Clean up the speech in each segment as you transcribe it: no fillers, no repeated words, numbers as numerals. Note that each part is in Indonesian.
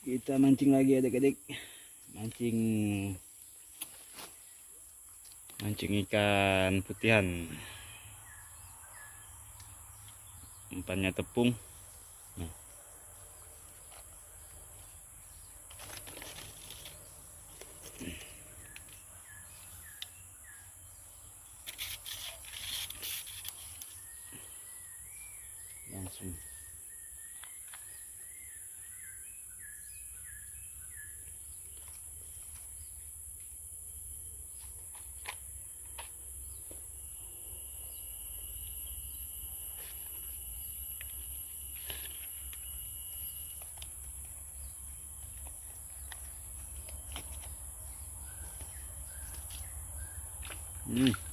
Kita mancing lagi adik-adik. Mancing ikan putihan. Umpannya tepung. Nah. Langsung.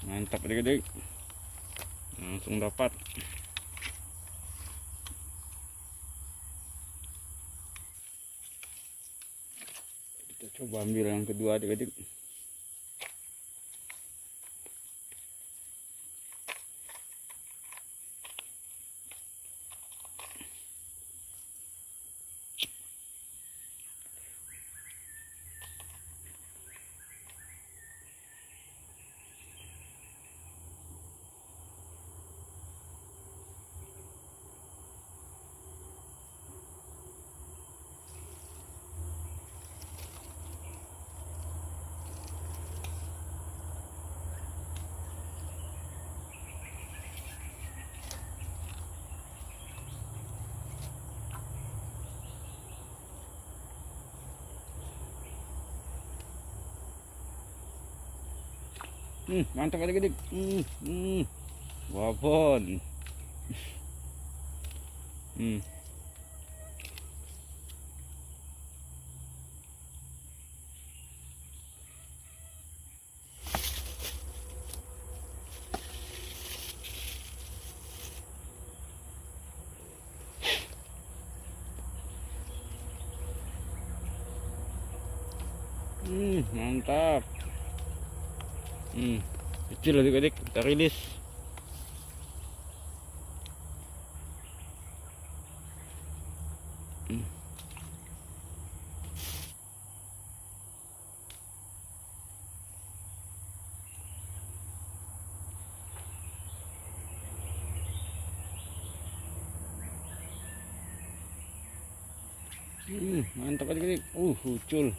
Mantap adik-adik, langsung dapat. Kita coba ambil yang kedua adik-adik. Mantap adik-adik. Wapon. Mantap. Kecil adik-adik, kita rilis. Mantap adik-adik. Ucul.